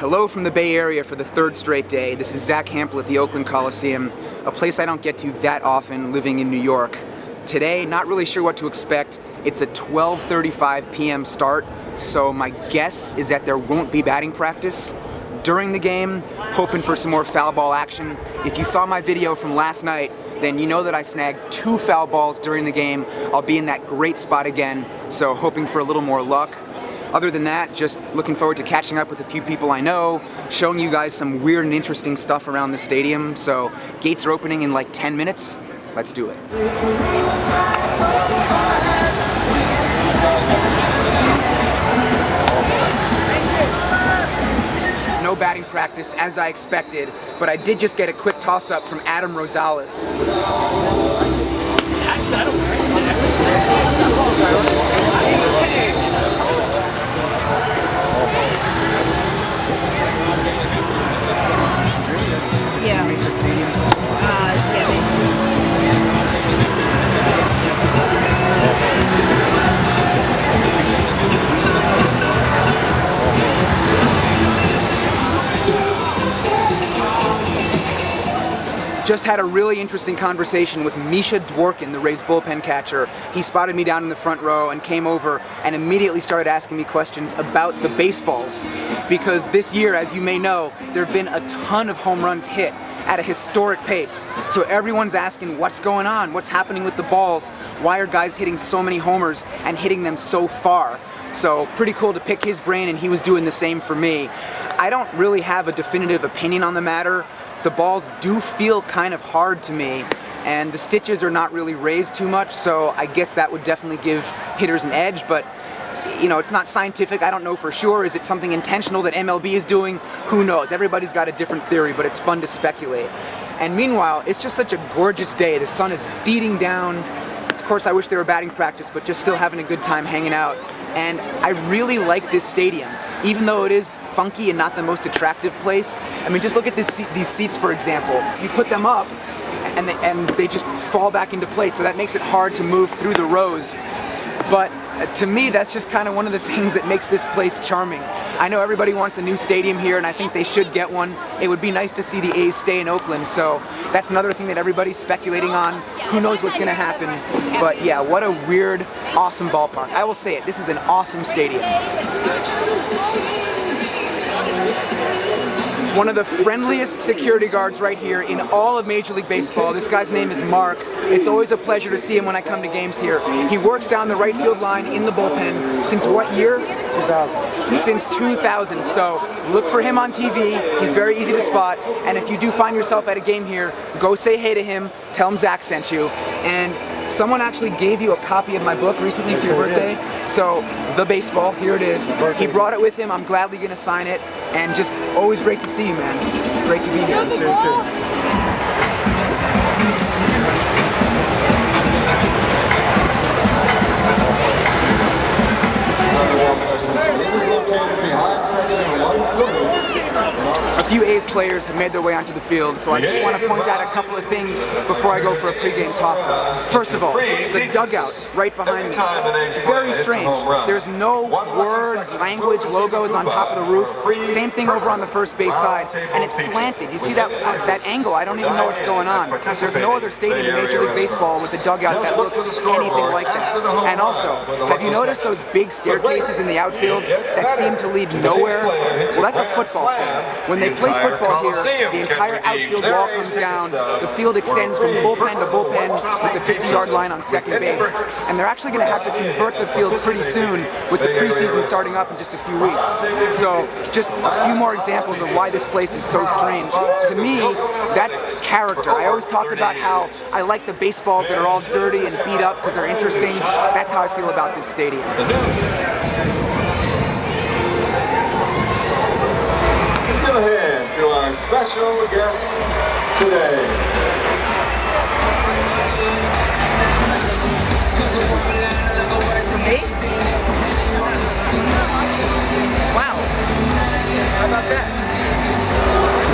Hello from the Bay Area for the third straight day. This is Zack Hample at the Oakland Coliseum, a place I don't get to that often living in New York. Today, not really sure what to expect. It's a 12:35 p.m. start, so my guess is that there won't be batting practice. During the game, hoping for some more foul ball action. If you saw my video from last night, then you know that I snagged 2 foul balls during the game. I'll be in that great spot again, so hoping for a little more luck. Other than that, just looking forward to catching up with a few people I know, showing you guys some weird and interesting stuff around the stadium. So, gates are opening in like 10 minutes. Let's do it. No batting practice as I expected, but I did just get a quick toss-up from Adam Rosales. Just had a really interesting conversation with Misha Dworkin, the Rays bullpen catcher. He spotted me down in the front row and came over and immediately started asking me questions about the baseballs. Because this year, as you may know, there have been a ton of home runs hit at a historic pace. So everyone's asking what's going on, what's happening with the balls, why are guys hitting so many homers and hitting them so far? So pretty cool to pick his brain, and he was doing the same for me. I don't really have a definitive opinion on the matter. The balls do feel kind of hard to me, and the stitches are not really raised too much, so I guess that would definitely give hitters an edge, but you know, it's not scientific. I don't know for sure. Is it something intentional that MLB is doing? Who knows? Everybody's got a different theory, but it's fun to speculate. And meanwhile, it's just such a gorgeous day. The sun is beating down. Of course, I wish there were batting practice, but just still having a good time hanging out. And I really like this stadium, even though it is funky and not the most attractive place. I mean, just look at these seats, for example. You put them up, and they just fall back into place, so that makes it hard to move through the rows. But to me, that's just kind of one of the things that makes this place charming. I know everybody wants a new stadium here, and I think they should get one. It would be nice to see the A's stay in Oakland, so that's another thing that everybody's speculating on. Who knows what's going to happen? But yeah, what a weird, awesome ballpark. I will say it, this is an awesome stadium. One of the friendliest security guards right here in all of Major League Baseball. This guy's name is Mark. It's always a pleasure to see him when I come to games here. He works down the right field line in the bullpen since what year? 2000. Since 2000. So look for him on TV. He's very easy to spot. And if you do find yourself at a game here, go say hey to him. Tell him Zack sent you. And someone actually gave you a copy of my book recently for your birthday. So, The Baseball, here it is. He brought it with him. I'm gladly going to sign it. And just always great to see you, man. It's great to be here. A few A's players have made their way onto the field, so I just want to point out a couple of things before I go for a pregame toss-up. First of all, the dugout right behind me. Very strange. There's no words, language, logos on top of the roof. Same thing over on the first base side, and it's slanted. You see that angle? I don't even know what's going on. There's no other stadium in Major League Baseball with a dugout that looks anything like that. And also, have you noticed those big staircases in the outfield that seem to lead nowhere? Well, that's a football field. When they play football here, the entire outfield wall comes down, the field extends from bullpen to bullpen with the 50-yard line on second base, and they're actually going to have to convert the field pretty soon with the preseason starting up in just a few weeks. So just a few more examples of why this place is so strange. To me, that's character. I always talk about how I like the baseballs that are all dirty and beat up because they're interesting. That's how I feel about this stadium. Give a hand to our special guest today. For me? Wow. How about that?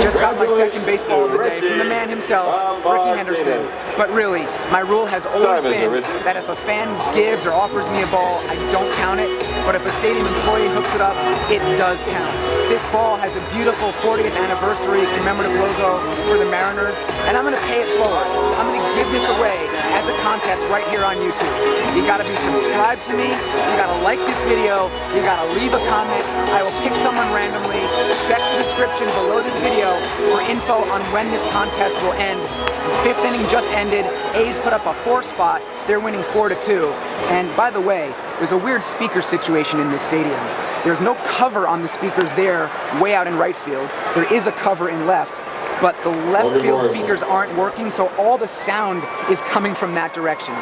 Just got my second baseball of the day from the man himself, Ricky Henderson. But really, my rule has always been that if a fan gives or offers me a ball, I don't count it. But if a stadium employee hooks it up, it does count. This ball has a beautiful 40th anniversary commemorative logo for the Mariners, and I'm going to pay it forward. I'm going to give this away as a contest right here on YouTube. You got to be subscribed to me, you got to like this video, you got to leave a comment. I will pick someone randomly. Check the description below this video for info on when this contest will end. The fifth inning just ended. A's put up a 4 spot. They're winning 4-2. And by the way, there's a weird speaker situation in this stadium. There's no cover on the speakers there, way out in right field. There is a cover in left, but the left field speakers aren't working, so all the sound is coming from that direction.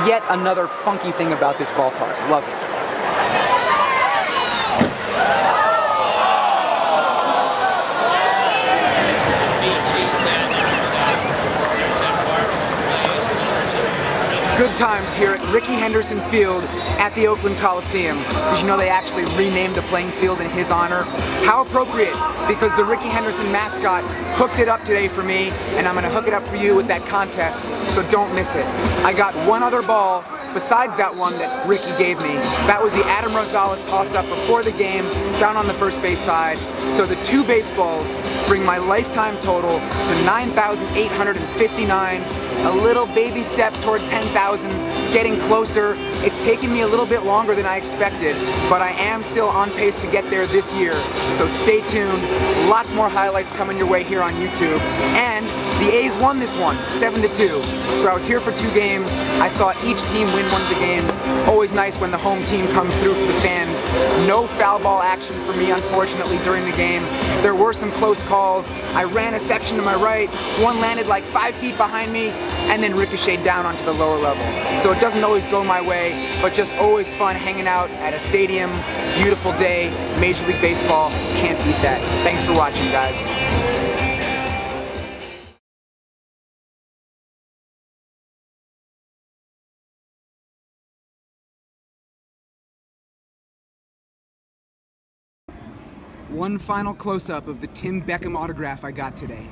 Yet another funky thing about this ballpark. Love it. Good times here at Ricky Henderson Field at the Oakland Coliseum. Did you know they actually renamed the playing field in his honor? How appropriate, because the Ricky Henderson mascot hooked it up today for me, and I'm gonna hook it up for you with that contest, so don't miss it. I got one other ball besides that one that Ricky gave me. That was the Adam Rosales toss-up before the game, down on the first base side. So the 2 baseballs bring my lifetime total to 9,859. A little baby step toward 10,000, getting closer. It's taken me a little bit longer than I expected, but I am still on pace to get there this year. So stay tuned. Lots more highlights coming your way here on YouTube. And the A's won this one, 7-2. So I was here for 2 games. I saw each team win one of the games. Always nice when the home team comes through for the fans. No foul ball action for me, unfortunately, during the game. There were some close calls. I ran a section to my right. One landed like 5 feet behind me, and then ricocheted down onto the lower level. So it doesn't always go my way, but just always fun hanging out at a stadium. Beautiful day, Major League Baseball, can't beat that. Thanks for watching, guys. One final close-up of the Tim Beckham autograph I got today.